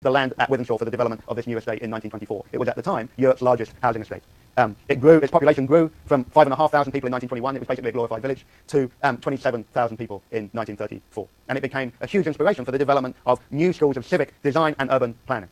the land at Wythenshawe for the development of this new estate in 1924. It was at the time Europe's largest housing estate. Its population grew from 5,500 people in 1921, it was basically a glorified village, to 27,000 people in 1934. And it became a huge inspiration for the development of new schools of civic design and urban planning.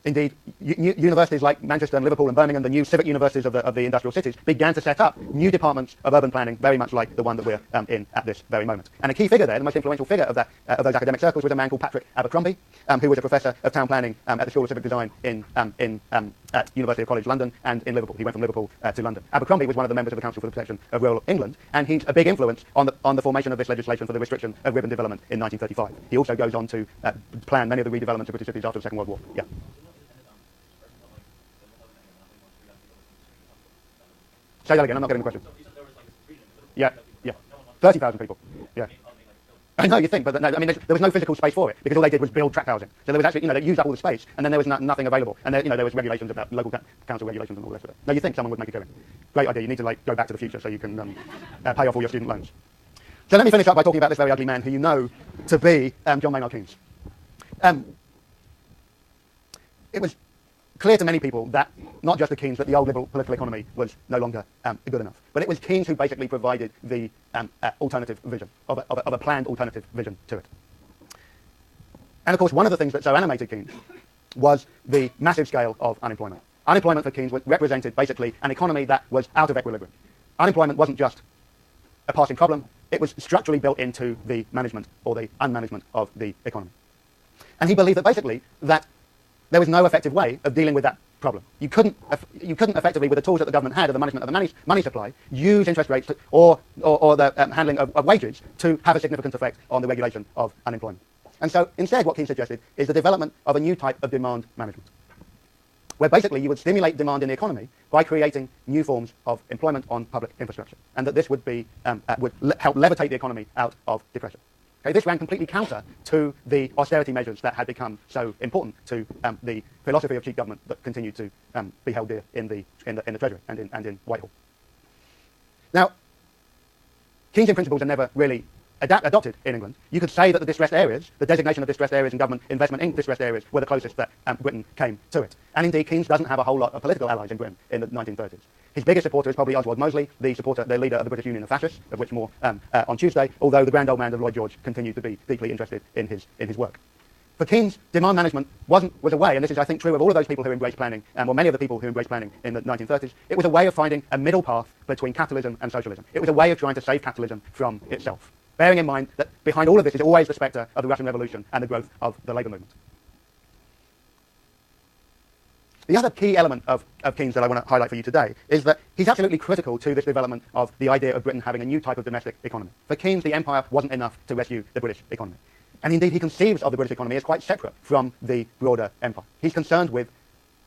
Indeed, universities like Manchester and Liverpool and Birmingham, the new civic universities of the industrial cities, began to set up new departments of urban planning, very much like the one that we're in at this very moment. And a key figure there, the most influential figure of those academic circles, was a man called Patrick Abercrombie, who was a professor of town planning at the School of Civic Design at University College London and in Liverpool. He went from Liverpool to London. Abercrombie was one of the members of the Council for the Protection of Rural England, and he's a big influence on the formation of this legislation for the restriction of urban development in 1935. He also goes on to plan many of the redevelopments of British cities after the Second World War. Yeah. Say that again, I'm not getting the question. Yeah. 30,000 people. Yeah. I know, you think, but no, I mean, there was no physical space for it, because all they did was build tract housing. So there was actually, they used up all the space, and then there was nothing available. And there was regulations about local council regulations and all the rest of it. No, you think someone would make it go in. Great idea. You need to, go back to the future so you can pay off all your student loans. So let me finish up by talking about this very ugly man who you know to be John Maynard Keynes. It was clear to many people that not just the Keynes, but the old liberal political economy was no longer good enough. But it was Keynes who basically provided the alternative vision, of a planned alternative vision to it. And of course, one of the things that so animated Keynes was the massive scale of unemployment. Unemployment for Keynes represented basically an economy that was out of equilibrium. Unemployment wasn't just a passing problem, it was structurally built into the management or the unmanagement of the economy. And he believed that basically that there was no effective way of dealing with that problem. You couldn't effectively, with the tools that the government had of the management of the money supply, use interest rates or the handling of wages to have a significant effect on the regulation of unemployment. And so instead what Keynes suggested is the development of a new type of demand management, where basically you would stimulate demand in the economy by creating new forms of employment on public infrastructure, and that this would help levitate the economy out of depression. Okay, this ran completely counter to the austerity measures that had become so important to the philosophy of cheap government that continued to be held dear in the Treasury and in Whitehall. Now, Keynesian principles are never really adopted in England. You could say that the distressed areas, the designation of distressed areas and government investment in distressed areas were the closest that Britain came to it. And indeed, Keynes doesn't have a whole lot of political allies in Britain in the 1930s. His biggest supporter is probably Oswald Mosley, the leader of the British Union of Fascists, of which more on Tuesday, although the grand old man of Lloyd George continued to be deeply interested in his work. For Keynes, demand management was a way, and this is, I think, true of all of those people who embraced planning, or many of the people who embraced planning in the 1930s, it was a way of finding a middle path between capitalism and socialism. It was a way of trying to save capitalism from itself, bearing in mind that behind all of this is always the spectre of the Russian Revolution and the growth of the labour movement. The other key element of Keynes that I want to highlight for you today is that he's absolutely critical to this development of the idea of Britain having a new type of domestic economy. For Keynes, the empire wasn't enough to rescue the British economy. And indeed, he conceives of the British economy as quite separate from the broader empire. He's concerned with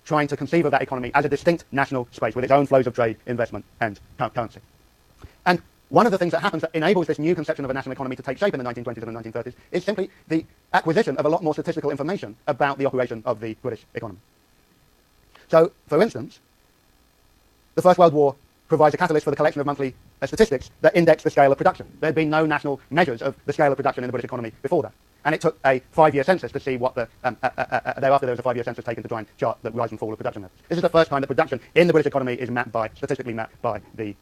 trying to conceive of that economy as a distinct national space with its own flows of trade, investment, and currency. And one of the things that happens that enables this new conception of a national economy to take shape in the 1920s and the 1930s is simply the acquisition of a lot more statistical information about the operation of the British economy. So, for instance, the First World War provides a catalyst for the collection of monthly statistics that index the scale of production. There had been no national measures of the scale of production in the British economy before that. And it took a 5-year census to see what thereafter there was a 5-year census taken to try and chart the rise and fall of production levels. This is the first time that production in the British economy is statistically mapped by the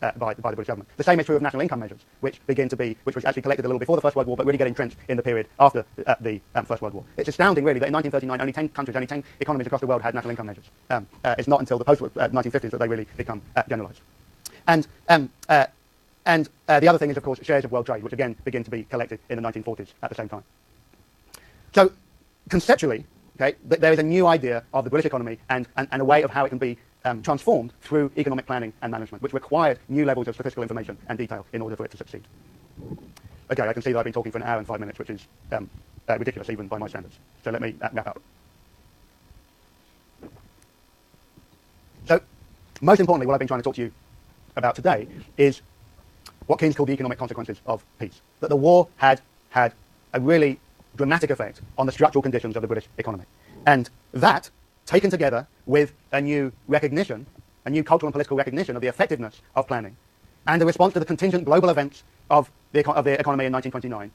British government. The same is true of national income measures, which was actually collected a little before the First World War, but really get entrenched in the period after the First World War. It's astounding, really, that in 1939 only 10 countries, only 10 economies across the world had national income measures. It's not until the post-1950s that they really become generalised. And the other thing is, of course, shares of world trade, which again begin to be collected in the 1940s at the same time. So, conceptually, okay, there is a new idea of the British economy and a way of how it can be transformed through economic planning and management, which required new levels of statistical information and detail in order for it to succeed. Okay, I can see that I've been talking for an hour and 5 minutes, which is ridiculous even by my standards. So let me wrap up. So, most importantly, what I've been trying to talk to you about today is what Keynes called the economic consequences of peace. That the war had a really dramatic effect on the structural conditions of the British economy. And that, taken together with a new recognition, a new cultural and political recognition of the effectiveness of planning, and a response to the contingent global events of the economy in 1929,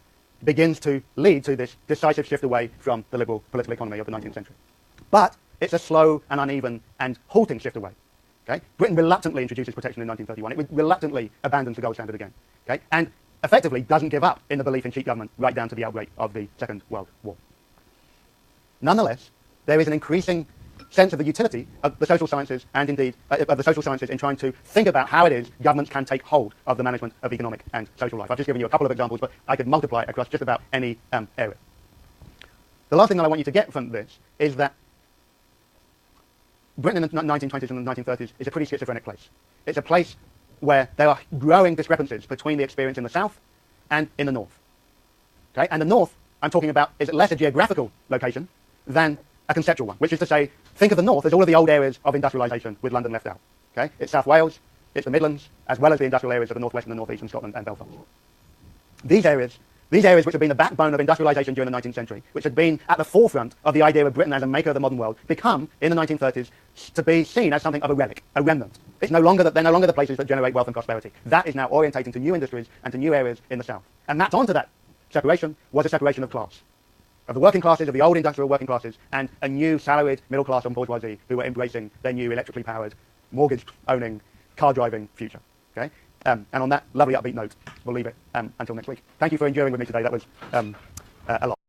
begins to lead to this decisive shift away from the liberal political economy of the 19th century. But it's a slow and uneven and halting shift away. Okay? Britain reluctantly introduces protection in 1931. It reluctantly abandons the gold standard again. Okay? And effectively doesn't give up in the belief in cheap government right down to the outbreak of the Second World War. Nonetheless, there is an increasing sense of the utility of the social sciences and indeed of the social sciences in trying to think about how it is governments can take hold of the management of economic and social life. I've just given you a couple of examples, but I could multiply it across just about any area. The last thing that I want you to get from this is that Britain in the 1920s and the 1930s is a pretty schizophrenic place. It's a place where there are growing discrepancies between the experience in the South and in the North. Okay? And the North, I'm talking about, is less a geographical location than a conceptual one, which is to say, think of the North as all of the old areas of industrialisation with London left out. Okay? It's South Wales, it's the Midlands, as well as the industrial areas of the North West and the North East and Scotland and Belfast. These areas which have been the backbone of industrialisation during the 19th century, which had been at the forefront of the idea of Britain as a maker of the modern world, become, in the 1930s, to be seen as something of a relic, a remnant. They're no longer the places that generate wealth and prosperity. That is now orientating to new industries and to new areas in the South. And mapped onto that separation was a separation of class, of the working classes, of the old industrial working classes, and a new salaried middle class and bourgeoisie who were embracing their new electrically powered, mortgage-owning, car-driving future. Okay? And on that lovely upbeat note, we'll leave it until next week. Thank you for enduring with me today. That was a lot.